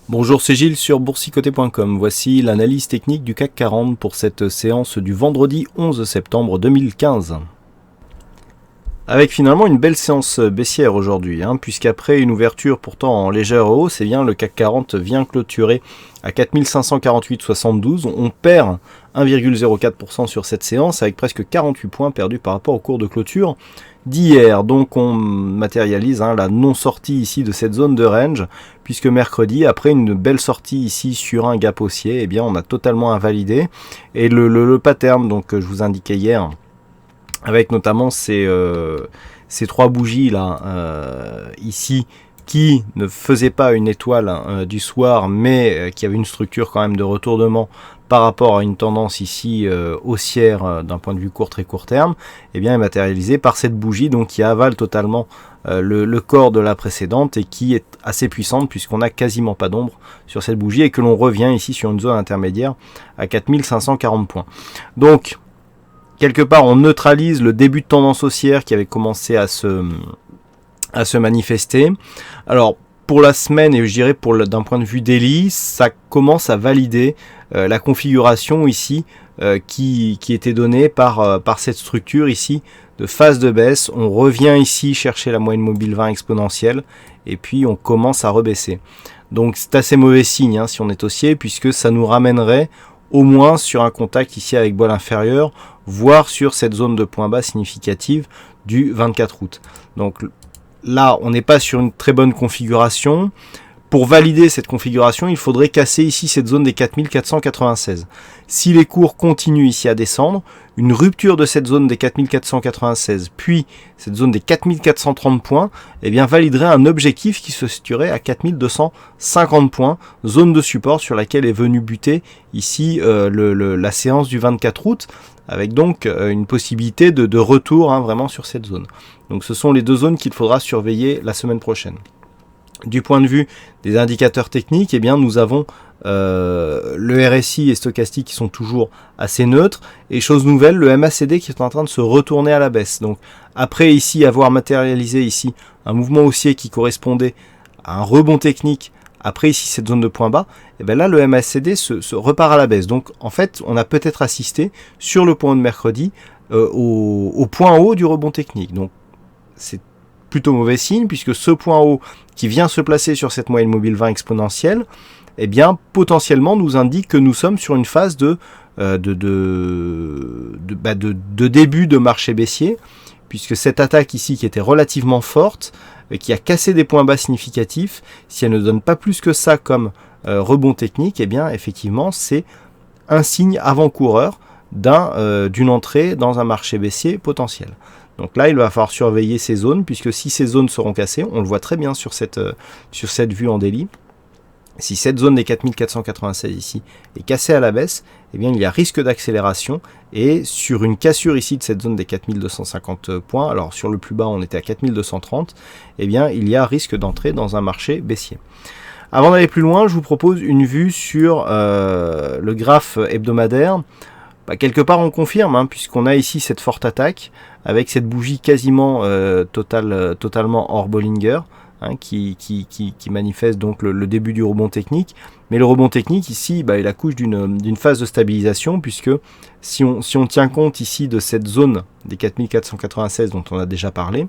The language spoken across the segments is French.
Bonjour, c'est Gilles sur boursicoté.com. Voici l'analyse technique du CAC 40 pour cette séance du vendredi 11 septembre 2015. Avec finalement une belle séance baissière aujourd'hui, puisqu'après une ouverture pourtant en légère hausse, le CAC 40 vient clôturer à 4548,72. On perd 1,04% sur cette séance avec presque 48 points perdus par rapport au cours de clôture d'hier. Donc on matérialise la non-sortie ici de cette zone de range, puisque mercredi, après une belle sortie ici sur un gap haussier, on a totalement invalidé. Et le pattern donc, que je vous indiquais hier, avec notamment ces trois bougies là ici qui ne faisaient pas une étoile du soir, mais qui avait une structure quand même de retournement par rapport à une tendance ici haussière d'un point de vue très court terme, est matérialisé par cette bougie donc qui avale totalement le corps de la précédente et qui est assez puissante puisqu'on n'a quasiment pas d'ombre sur cette bougie et que l'on revient ici sur une zone intermédiaire à 4540 points. Donc quelque part, on neutralise le début de tendance haussière qui avait commencé à se manifester. Alors, pour la semaine, et je dirais d'un point de vue daily, ça commence à valider la configuration ici qui était donnée par cette structure ici de phase de baisse. On revient ici chercher la moyenne mobile 20 exponentielle et puis on commence à rebaisser. Donc, c'est assez mauvais signe si on est haussier puisque ça nous ramènerait au moins sur un contact ici avec bol inférieur, voire sur cette zone de point bas significative du 24 août. Donc là, on n'est pas sur une très bonne configuration. Pour valider cette configuration, il faudrait casser ici cette zone des 4496. Si les cours continuent ici à descendre, une rupture de cette zone des 4496, puis cette zone des 4430 points, validerait un objectif qui se situerait à 4250 points, zone de support sur laquelle est venu buter ici la séance du 24 août, avec donc une possibilité de retour vraiment sur cette zone. Donc ce sont les deux zones qu'il faudra surveiller la semaine prochaine. Du point de vue des indicateurs techniques, nous avons le RSI et stochastique qui sont toujours assez neutres. Et chose nouvelle, le MACD qui est en train de se retourner à la baisse. Donc après ici avoir matérialisé ici un mouvement haussier qui correspondait à un rebond technique, après ici cette zone de point bas, là le MACD se repart à la baisse. Donc en fait on a peut-être assisté sur le point de mercredi au point haut du rebond technique. Donc c'est plutôt mauvais signe puisque ce point haut qui vient se placer sur cette moyenne mobile 20 exponentielle, potentiellement nous indique que nous sommes sur une phase de début de marché baissier, puisque cette attaque ici qui était relativement forte, qui a cassé des points bas significatifs, si elle ne donne pas plus que ça comme rebond technique, effectivement c'est un signe avant-coureur d'une entrée dans un marché baissier potentiel. Donc là, il va falloir surveiller ces zones, puisque si ces zones seront cassées, on le voit très bien sur cette vue en daily, si cette zone des 4496 ici est cassée à la baisse, il y a risque d'accélération, et sur une cassure ici de cette zone des 4250 points, alors sur le plus bas on était à 4230, il y a risque d'entrer dans un marché baissier. Avant d'aller plus loin, je vous propose une vue sur le graphe hebdomadaire. Quelque part on confirme, puisqu'on a ici cette forte attaque avec cette bougie quasiment totalement hors Bollinger, qui manifeste donc le début du rebond technique. Mais le rebond technique ici, il accouche d'une phase de stabilisation, puisque si on tient compte ici de cette zone des 4496 dont on a déjà parlé,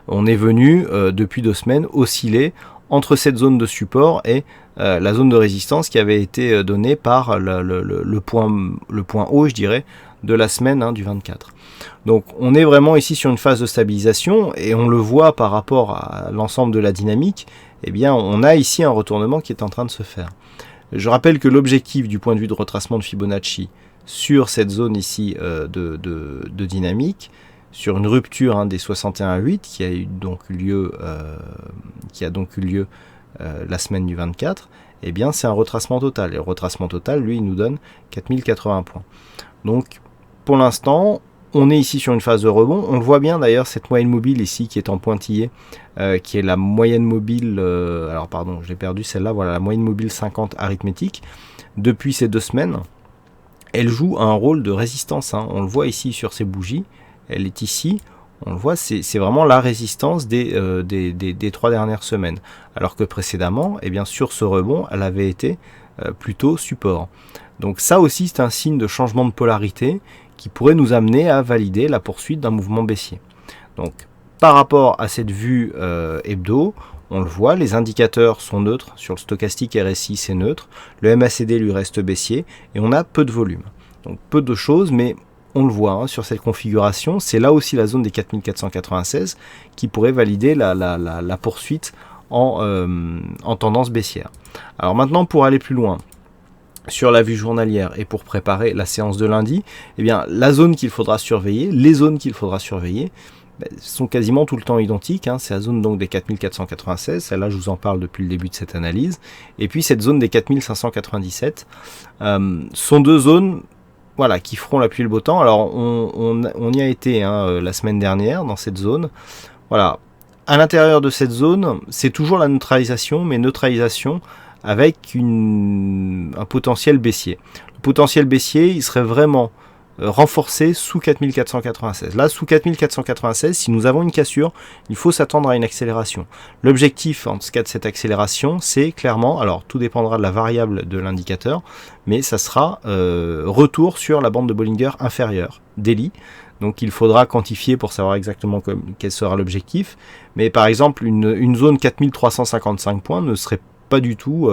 on est venu depuis 2 semaines osciller entre cette zone de support et la zone de résistance qui avait été donnée par le point haut, je dirais, de la semaine du 24. Donc on est vraiment ici sur une phase de stabilisation et on le voit par rapport à l'ensemble de la dynamique, on a ici un retournement qui est en train de se faire. Je rappelle que l'objectif du point de vue de retracement de Fibonacci sur cette zone ici de dynamique, sur une rupture des 61,8 qui a donc eu lieu la semaine du 24, c'est un retracement total. Et le retracement total, lui, il nous donne 4080 points. Donc, pour l'instant, on est ici sur une phase de rebond. On le voit bien d'ailleurs, cette moyenne mobile ici qui est en pointillé, qui est la moyenne mobile, alors pardon, j'ai perdu celle-là, voilà, la moyenne mobile 50 arithmétique. Depuis ces 2 semaines, elle joue un rôle de résistance. On le voit ici sur ces bougies, elle est ici. on le voit, c'est vraiment la résistance des 3 dernières semaines. Alors que précédemment, eh bien, sur ce rebond, elle avait été plutôt support. Donc ça aussi, c'est un signe de changement de polarité qui pourrait nous amener à valider la poursuite d'un mouvement baissier. Donc par rapport à cette vue hebdo, on le voit, les indicateurs sont neutres. Sur le stochastique RSI, c'est neutre. Le MACD lui reste baissier et on a peu de volume. Donc peu de choses, mais on le voit sur cette configuration. C'est là aussi la zone des 4496 qui pourrait valider la poursuite en tendance baissière. Alors maintenant, pour aller plus loin, sur la vue journalière et pour préparer la séance de lundi, eh bien, la zone qu'il faudra surveiller, les zones qu'il faudra surveiller, sont quasiment tout le temps identiques. C'est la zone donc des 4496, celle-là je vous en parle depuis le début de cette analyse, et puis cette zone des 4597 sont deux zones qui feront la pluie et le beau temps. Alors on y a été la semaine dernière dans cette zone. Voilà, à l'intérieur de cette zone, c'est toujours la neutralisation, mais neutralisation avec un potentiel baissier. Le potentiel baissier, il serait vraiment renforcé sous 4496. Là, sous 4496, si nous avons une cassure, il faut s'attendre à une accélération. L'objectif, en tout cas de cette accélération, c'est clairement, alors tout dépendra de la variable de l'indicateur, mais ça sera retour sur la bande de Bollinger inférieure, daily. Donc il faudra quantifier pour savoir exactement quel sera l'objectif. Mais par exemple, une zone 4355 points ne serait pas du tout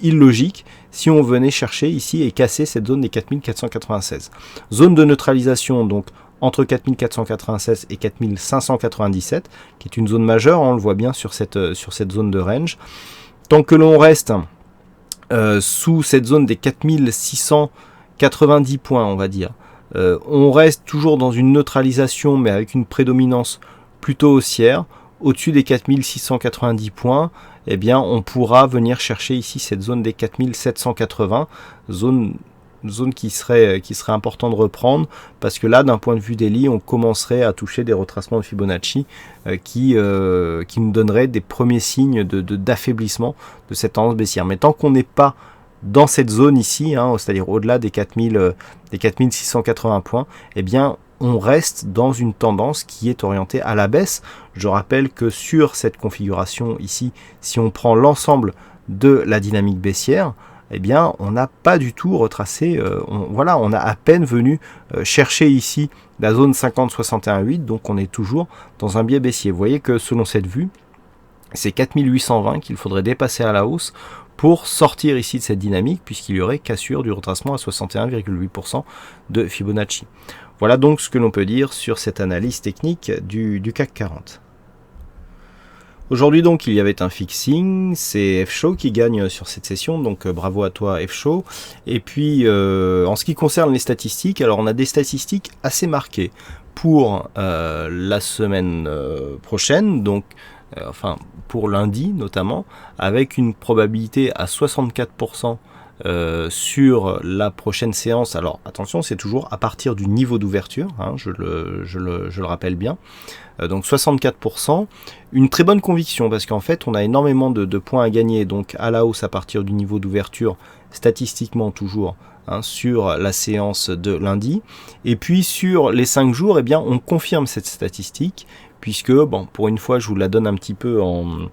illogique si on venait chercher ici et casser cette zone des 4496. Zone de neutralisation donc entre 4496 et 4597, qui est une zone majeure, on le voit bien sur cette zone de range. Tant que l'on reste sous cette zone des 4690 points, on va dire, on reste toujours dans une neutralisation mais avec une prédominance plutôt haussière. Au-dessus des 4690 points, eh bien, on pourra venir chercher ici cette zone des 4780, zone qui serait important de reprendre, parce que là, d'un point de vue daily, on commencerait à toucher des retracements de Fibonacci qui nous donneraient des premiers signes d'affaiblissement de cette tendance baissière. Mais tant qu'on n'est pas dans cette zone ici, c'est-à-dire au-delà des 4680 points, eh bien, on reste dans une tendance qui est orientée à la baisse. Je rappelle que sur cette configuration ici, si on prend l'ensemble de la dynamique baissière, eh bien, on n'a pas du tout retracé, on a à peine venu chercher ici la zone 50-61-8, donc on est toujours dans un biais baissier. Vous voyez que selon cette vue, c'est 4820 qu'il faudrait dépasser à la hausse pour sortir ici de cette dynamique, puisqu'il y aurait cassure du retracement à 61,8% de Fibonacci. Voilà donc ce que l'on peut dire sur cette analyse technique du CAC 40. Aujourd'hui donc il y avait un fixing, c'est F-Show qui gagne sur cette session, donc bravo à toi F-Show. Et puis en ce qui concerne les statistiques, alors on a des statistiques assez marquées pour la semaine prochaine, donc pour lundi notamment, avec une probabilité à 64% sur la prochaine séance. Alors attention, c'est toujours à partir du niveau d'ouverture, je le rappelle bien. Donc 64%, une très bonne conviction, parce qu'en fait on a énormément de points à gagner, donc à la hausse à partir du niveau d'ouverture, statistiquement toujours, sur la séance de lundi. Et puis sur les 5 jours, eh bien, on confirme cette statistique, puisque pour une fois je vous la donne un petit peu en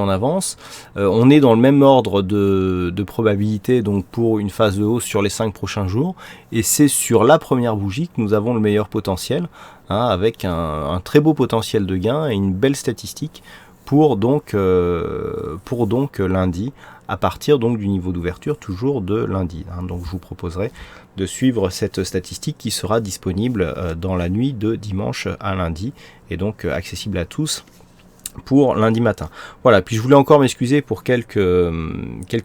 avance. On est dans le même ordre de probabilité, donc pour une phase de hausse sur les 5 prochains jours, et c'est sur la première bougie que nous avons le meilleur potentiel, avec un très beau potentiel de gain et une belle statistique pour donc lundi, à partir donc du niveau d'ouverture toujours de lundi. Donc je vous proposerai de suivre cette statistique qui sera disponible dans la nuit de dimanche à lundi, et donc accessible à tous pour lundi matin. Voilà, puis je voulais encore m'excuser pour quelques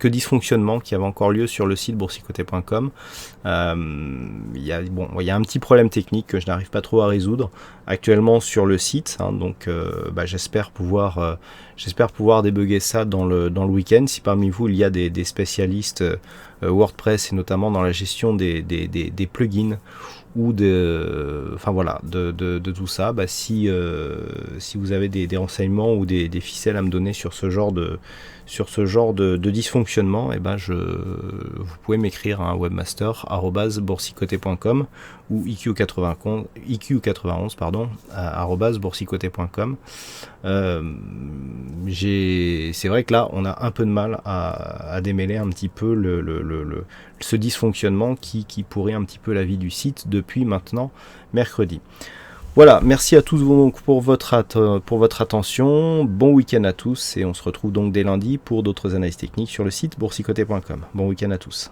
dysfonctionnements qui avaient encore lieu sur le site boursicoté.com. Il y a un petit problème technique que je n'arrive pas trop à résoudre actuellement sur le site, donc j'espère pouvoir débugger ça dans le week-end. Si parmi vous il y a des spécialistes WordPress, et notamment dans la gestion des plugins ou enfin voilà, de tout ça. Si vous avez des renseignements ou des ficelles à me donner sur ce genre de dysfonctionnement, vous pouvez m'écrire à webmaster@boursicoté.com ou iq91 @boursicoté.com. C'est vrai que là on a un peu de mal à démêler un petit peu ce dysfonctionnement qui pourrit un petit peu la vie du site depuis maintenant mercredi. Voilà, merci à tous donc pour votre attention, bon week-end à tous et on se retrouve donc dès lundi pour d'autres analyses techniques sur le site boursicoté.com. Bon week-end à tous.